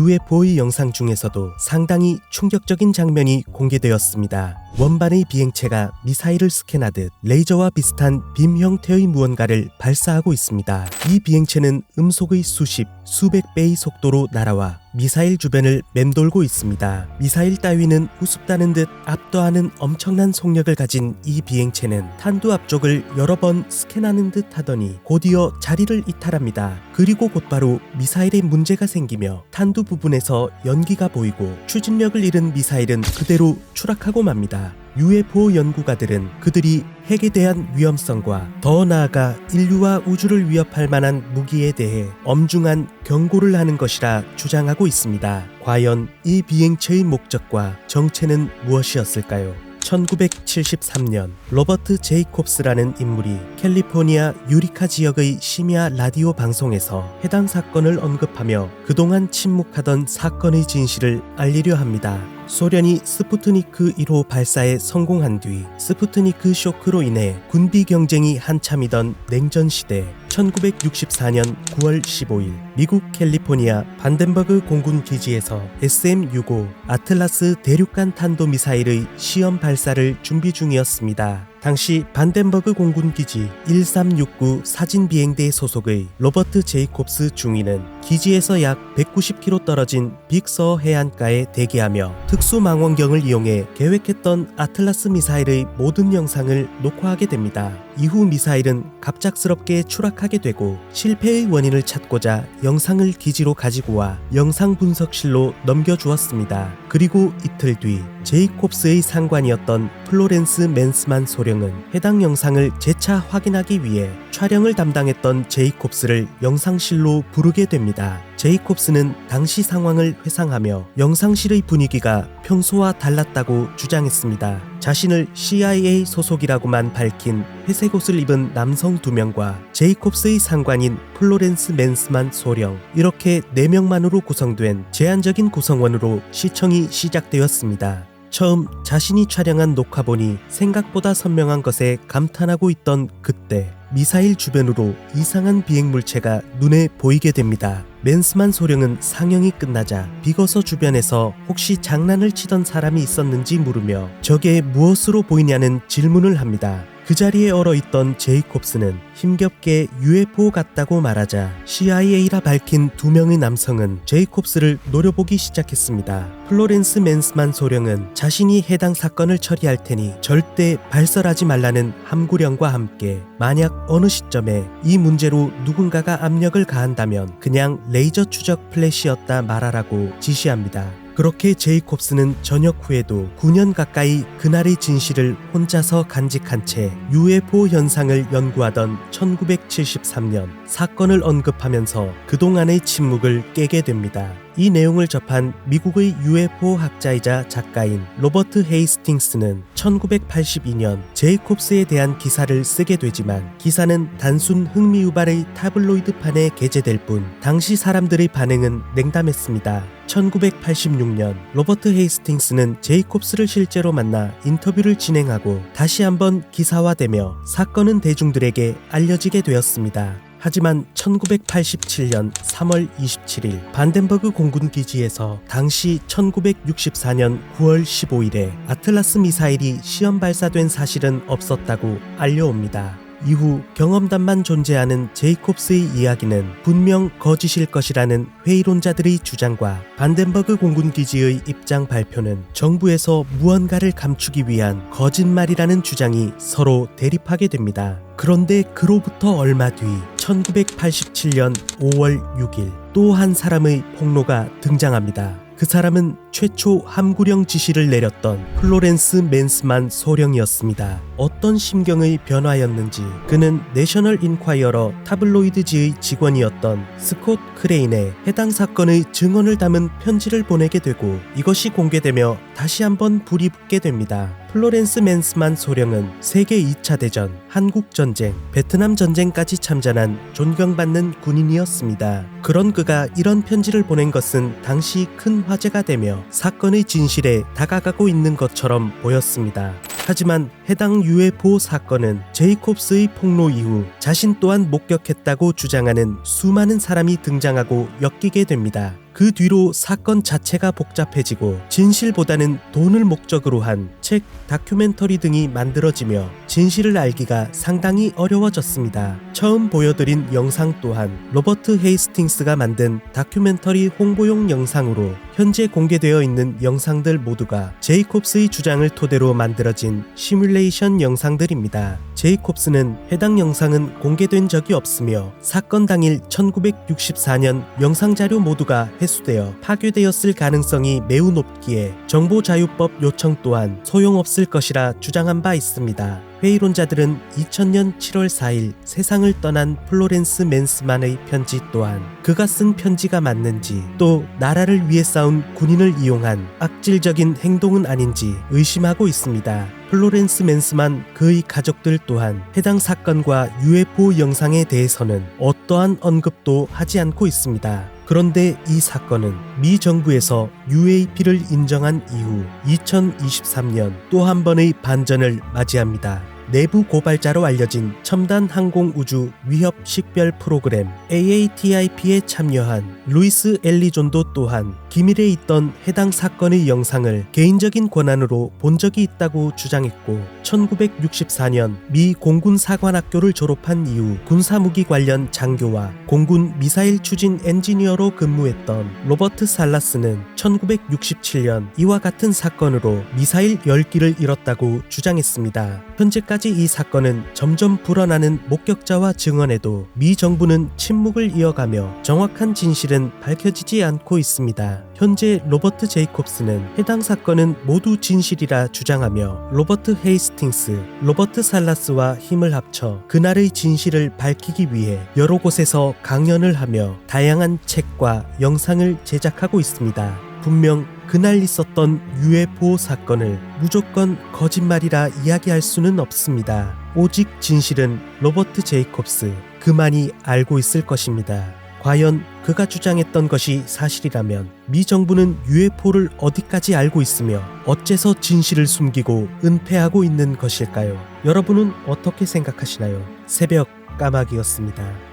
UFO의 영상 중에서도 상당히 충격적인 장면이 공개되었습니다. 원반의 비행체가 미사일을 스캔하듯 레이저와 비슷한 빔 형태의 무언가를 발사하고 있습니다. 이 비행체는 음속의 수백 배의 속도로 날아와 미사일 주변을 맴돌고 있습니다. 미사일 따위는 우습다는 듯 압도하는 엄청난 속력을 가진 이 비행체는 탄두 앞쪽을 여러 번 스캔하는 듯 하더니 곧이어 자리를 이탈합니다. 그리고 곧바로 미사일에 문제가 생기며 탄두 부분에서 연기가 보이고 추진력을 잃은 미사일은 그대로 추락하고 맙니다. UFO 연구가들은 그들이 핵에 대한 위험성과 더 나아가 인류와 우주를 위협할 만한 무기에 대해 엄중한 경고를 하는 것이라 주장하고 있습니다. 과연 이 비행체의 목적과 정체는 무엇이었을까요? 1973년 로버트 제이콥스라는 인물이 캘리포니아 유리카 지역의 심야 라디오 방송에서 해당 사건을 언급하며 그동안 침묵하던 사건의 진실을 알리려 합니다. 소련이 스푸트니크 1호 발사에 성공한 뒤 스푸트니크 쇼크로 인해 군비 경쟁이 한참이던 냉전 시대 1964년 9월 15일 미국 캘리포니아 반덴버그 공군 기지에서 SM-65 아틀라스 대륙간 탄도미사일의 시험 발사를 준비 중이었습니다. 당시 반덴버그 공군기지 1369 사진비행대 소속의 로버트 제이콥스 중위는 기지에서 약 190km 떨어진 빅서 해안가에 대기하며 특수망원경을 이용해 계획했던 아틀라스 미사일의 모든 영상을 녹화하게 됩니다. 이후 미사일은 갑작스럽게 추락하게 되고 실패의 원인을 찾고자 영상을 기지로 가지고 와 영상 분석실로 넘겨주었습니다. 그리고 이틀 뒤 제이콥스의 상관이었던 플로렌스 맨스만 소령은 해당 영상을 재차 확인하기 위해 촬영을 담당했던 제이콥스를 영상실로 부르게 됩니다. 제이콥스는 당시 상황을 회상하며 영상실의 분위기가 평소와 달랐다고 주장했습니다. 자신을 CIA 소속이라고만 밝힌 회색 옷을 입은 남성 2명과 제이콥스의 상관인 플로렌스 맨스만 소령, 이렇게 4명만으로 구성된 제한적인 구성원으로 시청이 시작되었습니다. 처음 자신이 촬영한 녹화본이 생각보다 선명한 것에 감탄하고 있던 그때 미사일 주변으로 이상한 비행물체가 눈에 보이게 됩니다. 맨스만 소령은 상영이 끝나자 비거서 주변에서 혹시 장난을 치던 사람이 있었는지 물으며 저게 무엇으로 보이냐는 질문을 합니다. 그 자리에 얼어있던 제이콥스는 힘겹게 UFO 같다고 말하자 CIA라 밝힌 2명의 남성은 제이콥스를 노려보기 시작했습니다. 플로렌스 맨스만 소령은 자신이 해당 사건을 처리할 테니 절대 발설하지 말라는 함구령과 함께 만약 어느 시점에 이 문제로 누군가가 압력을 가한다면 그냥 레이저 추적 플래시였다 말하라고 지시합니다. 그렇게 제이콥스는 전역 후에도 9년 가까이 그날의 진실을 혼자서 간직한 채 UFO 현상을 연구하던 1973년 사건을 언급하면서 그동안의 침묵을 깨게 됩니다. 이 내용을 접한 미국의 UFO 학자이자 작가인 로버트 헤이스팅스는 1982년 제이콥스에 대한 기사를 쓰게 되지만 기사는 단순 흥미유발의 타블로이드판에 게재될 뿐 당시 사람들의 반응은 냉담했습니다. 1986년 로버트 헤이스팅스는 제이콥스를 실제로 만나 인터뷰를 진행하고 다시 한번 기사화되며 사건은 대중들에게 알려지게 되었습니다. 하지만 1987년 3월 27일 반덴버그 공군기지에서 당시 1964년 9월 15일에 아틀라스 미사일이 시험 발사된 사실은 없었다고 알려옵니다. 이후 경험담만 존재하는 제이콥스의 이야기는 분명 거짓일 것이라는 회의론자들의 주장과 반덴버그 공군기지의 입장 발표는 정부에서 무언가를 감추기 위한 거짓말이라는 주장이 서로 대립하게 됩니다. 그런데 그로부터 얼마 뒤 1987년 5월 6일 또 한 사람의 폭로가 등장합니다. 그 사람은 최초 함구령 지시를 내렸던 플로렌스 맨스만 소령이었습니다. 어떤 심경의 변화였는지 그는 내셔널 인콰이어러 타블로이드지의 직원이었던 스콧 크레인에 해당 사건의 증언을 담은 편지를 보내게 되고 이것이 공개되며 다시 한번 불이 붙게 됩니다. 플로렌스 맨스만 소령은 세계 2차 대전, 한국전쟁, 베트남 전쟁까지 참전한 존경받는 군인이었습니다. 그런 그가 이런 편지를 보낸 것은 당시 큰 화제가 되며 사건의 진실에 다가가고 있는 것처럼 보였습니다. 하지만 해당 UFO 사건은 제이콥스의 폭로 이후 자신 또한 목격했다고 주장하는 수많은 사람이 등장하고 엮이게 됩니다. 그 뒤로 사건 자체가 복잡해지고 진실보다는 돈을 목적으로 한 책, 다큐멘터리 등이 만들어지며 진실을 알기가 상당히 어려워졌습니다. 처음 보여드린 영상 또한 로버트 헤이스팅스가 만든 다큐멘터리 홍보용 영상으로 현재 공개되어 있는 영상들 모두가 제이콥스의 주장을 토대로 만들어진 시뮬레이션 영상들입니다. 제이콥스는 해당 영상은 공개된 적이 없으며 사건 당일 1964년 영상자료 모두가 회수되어 파괴되었을 가능성이 매우 높기에 정보자유법 요청 또한 소용없을 것이라 주장한 바 있습니다. 회의론자들은 2000년 7월 4일 세상을 떠난 플로렌스 맨스만의 편지 또한 그가 쓴 편지가 맞는지 또 나라를 위해 싸운 군인을 이용한 악질적인 행동은 아닌지 의심하고 있습니다. 플로렌스 맨스만 그의 가족들 또한 해당 사건과 UFO 영상에 대해서는 어떠한 언급도 하지 않고 있습니다. 그런데 이 사건은 미 정부에서 UAP를 인정한 이후 2023년 또 한 번의 반전을 맞이합니다. 내부 고발자로 알려진 첨단 항공 우주 위협 식별 프로그램 AATIP에 참여한 루이스 엘리존도 또한 기밀에 있던 해당 사건의 영상을 개인적인 권한으로 본 적이 있다고 주장했고 1964년 미 공군 사관학교를 졸업한 이후 군사무기 관련 장교와 공군 미사일 추진 엔지니어로 근무했던 로버트 살라스는 1967년 이와 같은 사건으로 미사일 10기를 잃었다고 주장했습니다. 현재까지 이 사건은 점점 불어나는 목격자와 증언에도 미 정부는 침묵을 이어가며 정확한 진실은 밝혀지지 않고 있습니다. 현재 로버트 제이콥스는 해당 사건은 모두 진실이라 주장하며 로버트 헤이스팅스, 로버트 살라스와 힘을 합쳐 그날의 진실을 밝히기 위해 여러 곳에서 강연을 하며 다양한 책과 영상을 제작하고 있습니다. 분명 그날 있었던 UFO 사건을 무조건 거짓말이라 이야기할 수는 없습니다. 오직 진실은 로버트 제이콥스 그만이 알고 있을 것입니다. 과연 그가 주장했던 것이 사실이라면 미 정부는 UFO를 어디까지 알고 있으며 어째서 진실을 숨기고 은폐하고 있는 것일까요? 여러분은 어떻게 생각하시나요? 새벽 까마귀였습니다.